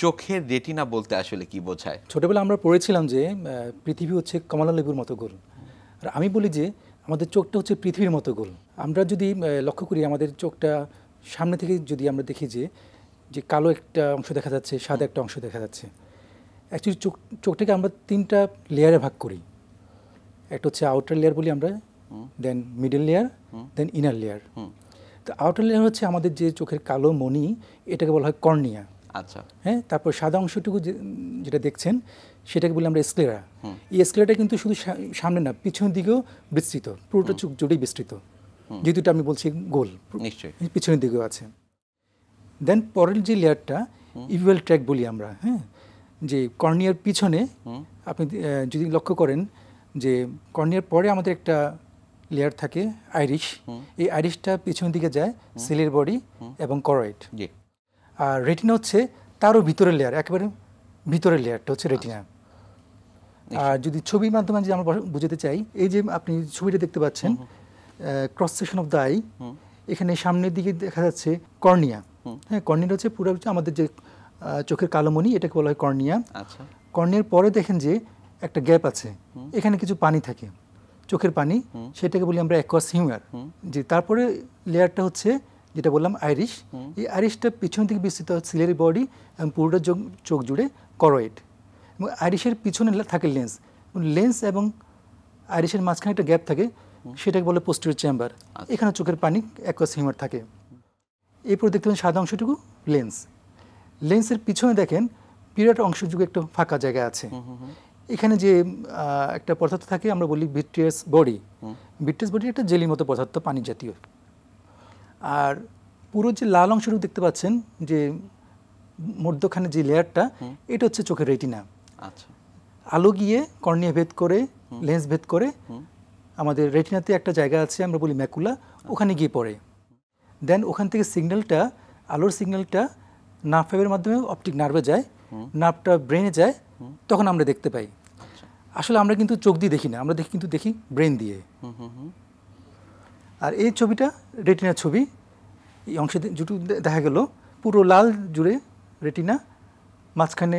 চোখের রেটিনা বলতে আসলে কি বোঝায়? ছোটবেলায় আমরা পড়েছিলাম যে পৃথিবী হচ্ছে কমলা লেবুর মতো গোল, আর আমি বলি যে আমাদের চোখটা হচ্ছে পৃথিবীর মতো গোল। আমরা যদি লক্ষ্য করি আমাদের চোখটা সামনে থেকে যদি আমরা দেখি যে কালো একটা অংশ দেখা যাচ্ছে, সাদা একটা অংশ দেখা যাচ্ছে। অ্যাকচুয়ালি চোখটাকে আমরা 3টা লেয়ারে ভাগ করি। একটা হচ্ছে আউটার লেয়ার বলি আমরা, দেন মিডল লেয়ার, দেন ইনার লেয়ার। তো আউটার লেয়ার হচ্ছে আমাদের যে চোখের কালো মণি, এটাকে বলা হয় কর্নিয়া। আচ্ছা, হ্যাঁ, তারপর সাদা অংশটুকু যেটা দেখছেন সেটাকে বলি আমরা স্ক্লেরা। এই স্ক্লেরাটা কিন্তু শুধু সামনে না, পিছনের দিকেও বিস্তৃত, পুরোটা চোখ জুড়েই বিস্তৃত, যেহেতু এটা আমি বলছি গোল, নিশ্চয়ই পিছনের দিকেও আছে। দেন পরের যে লেয়ারটা ইভিউয়াল ট্র্যাক বলি আমরা, হ্যাঁ, যে কর্নিয়ার পিছনে আপনি যদি লক্ষ্য করেন যে কর্নিয়ার পরে আমাদের একটা লেয়ার থাকে আইরিশ। এই আইরিশটা পিছনের দিকে যায়, সেলের বডি এবং করয়েড। আর রেটিনা হচ্ছে তারও ভিতরের লেয়ার, একেবারে ভিতরের লেয়ারটা হচ্ছে রেটিনা। আর যদি ছবির মাধ্যমে যদি আমরা বুঝাতে চাই, এই যে আপনি ছবিটা দেখতে পাচ্ছেন cross section of the I, এখানে সামনের দিকে দেখা যাচ্ছে কর্নিয়া। হ্যাঁ, কর্নিয়াটা হচ্ছে পুরো আমাদের যে চোখের কালোমণি, এটাকে বলা হয় কর্নিয়া। কর্নিয়ার পরে দেখেন যে একটা গ্যাপ আছে, এখানে কিছু পানি থাকে, চোখের পানি, সেটাকে বলি আমরা অ্যাকুয়াস হিউমার। যে তারপরে লেয়ারটা হচ্ছে যেটা বললাম আইরিশ। এই আইরিশটা পিছন থেকে বিস্তৃত সিলিয়ারি বডি এবং পুরোটা চোখ জুড়ে করয়েড। এবং আইরিশের পিছনে থাকে লেন্স, লেন্স এবং আইরিশের মাঝখানে একটা গ্যাপ থাকে, সেটাকে বলে পোস্টেরিয়র চেম্বার। এখানে চোখের পানি অ্যাকুয়াস হিউমার থাকে। এরপর দেখতে পাবেন সাদা অংশটুকু লেন্স। লেন্সের পিছনে দেখেন বিরাট অংশটুকু একটা ফাঁকা জায়গা আছে। এখানে যে একটা পদার্থ থাকে আমরা বলি ভিট্রিয়াস বডি। ভিট্রিয়াস বডি একটা জেলির মতো পদার্থ, পানি জাতীয়। আর পুরো যে লাল অংশটুকু দেখতে পাচ্ছেন, যে মধ্যখানে যে লেয়ারটা, এটা হচ্ছে চোখের রেটিনা। আলো গিয়ে কর্নিয়া ভেদ করে, লেন্স ভেদ করে আমাদের রেটিনাতে একটা জায়গা আছে আমরা বলি ম্যাকুলা, ওখানে গিয়ে পড়ে। দেন ওখান থেকে সিগন্যালটা, আলোর সিগন্যালটা নার্ভ ফাইবারের মাধ্যমে অপটিক নার্ভে যায়, নার্ভটা ব্রেনে যায়, তখন আমরা দেখতে পাই। আসলে আমরা কিন্তু চোখ দিয়ে দেখি না, আমরা কিন্তু দেখি ব্রেন দিয়ে। আর এই ছবিটা রেটিনার ছবি। এই অংশে যেটুকু দেখা গেল পুরো লাল জুড়ে রেটিনা, মাঝখানে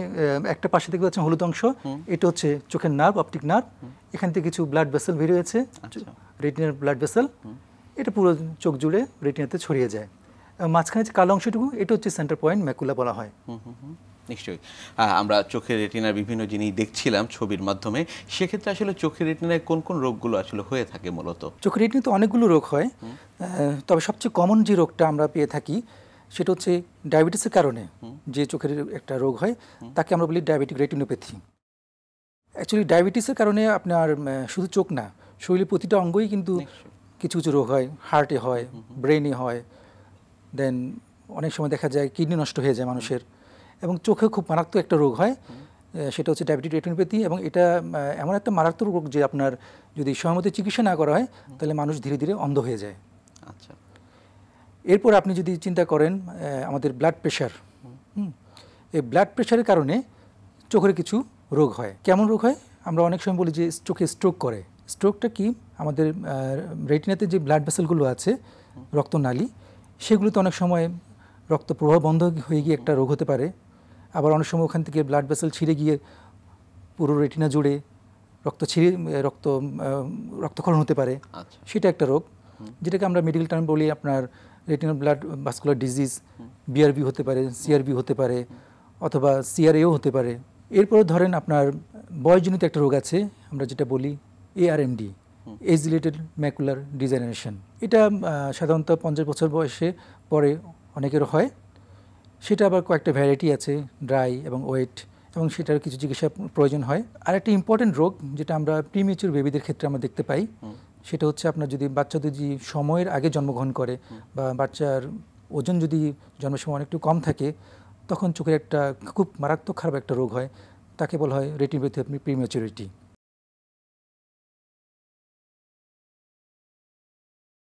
একটা পাশে দেখতে পাচ্ছেন হলুদ অংশ, এটা হচ্ছে চোখের নার্ভ, অপটিক নার্ভ। এখান থেকে কিছু ব্লাড ভেসেল বের হয়েছে, রেটিনার ব্লাড ভেসেল, এটা পুরো চোখ জুড়ে রেটিনাতে ছড়িয়ে যায়। মাঝখানে যে কালো অংশটুকু, এটা হচ্ছে সেন্টার পয়েন্ট, ম্যাকুলা বলা হয়। নিশ্চয়ই আমরা চোখের রেটিনার বিভিন্ন জিনিস দেখছিলাম ছবির মাধ্যমে। সেক্ষেত্রে আসলে চোখের রেটিনায় কোন কোন রোগগুলো আসলে হয়ে থাকে মূলত? চোখের রেটিনাতে অনেকগুলো রোগ হয়, তবে সবচেয়ে কমন যে রোগটা আমরা পেয়ে থাকি সেটা হচ্ছে ডায়াবেটিসের কারণে যে চোখের একটা রোগ হয়, তাকে আমরা বলি ডায়াবেটিক রেটিনোপ্যাথি। অ্যাকচুয়ালি ডায়াবেটিসের কারণে আপনার শুধু চোখ না, শরীরের প্রতিটা অঙ্গই কিন্তু কিছু কিছু রোগ হয়। হার্টে হয়, ব্রেনে হয়, দেন অনেক সময় দেখা যায় কিডনি নষ্ট হয়ে যায় মানুষের, এবং চোখে খুব মারাত্মক একটা রোগ হয়, সেটা হচ্ছে ডায়াবেটিক রেটিনোপ্যাথি। এবং এটা এমন একটা মারাত্মক রোগ যে আপনার যদি সময়মতো চিকিৎসা না করা হয় তাহলে মানুষ ধীরে ধীরে অন্ধ হয়ে যায়। আচ্ছা, এরপর আপনি যদি চিন্তা করেন আমাদের ব্লাড প্রেশার, এই ব্লাড প্রেশারের কারণে চোখের কিছু রোগ হয়। কেমন রোগ হয়? আমরা অনেক সময় বলি যে চোখে স্ট্রোক করে। স্ট্রোকটা কি? আমাদের রেটিনাতে যে ব্লাড ভেসেলগুলো আছে, রক্তনালী, সেগুলোতে অনেক সময় রক্ত প্রবাহ বন্ধ হয়ে গিয়ে একটা রোগ হতে পারে। আবার অনেক সময় ওখান থেকে ব্লাড ভেসেল ছিঁড়ে গিয়ে পুরো রেটিনা জুড়ে রক্তক্ষরণ হতে পারে। সেটা একটা রোগ, যেটাকে আমরা মেডিকেল টার্ম বলি আপনার retinal blood vascular disease, BRB হতে পারে, সিআরবি হতে পারে, অথবা সিআরএও হতে পারে। এরপরে ধরেন আপনার বয়সজনিত একটা রোগ আছে আমরা যেটা বলি এআরএমডি, এজ রিলেটেড ম্যাকুলার ডিজেনারেশন। এটা সাধারণত 50 বছর বয়সে পরে অনেকের হয়। সেটা আবার কয়েকটা ভ্যারাইটি আছে, ড্রাই এবং ওয়েট, এবং সেটার কিছু চিকিৎসা প্রয়োজন হয়। আর একটা ইম্পর্টেন্ট রোগ যেটা আমরা প্রিমেচিউর বেবিদের ক্ষেত্রে আমরা দেখতে পাই, সেটা হচ্ছে আপনার যদি বাচ্চাদের যদি সময়ের আগে জন্মগ্রহণ করে বা বাচ্চার ওজন যদি জন্মের সময় অনেকটু কম থাকে, তখন চোখের একটা খুব মারাত্মক খারাপ একটা রোগ হয়, তাকে বলা হয় রেটিনোপ্যাথি প্রিমেচুরিটি।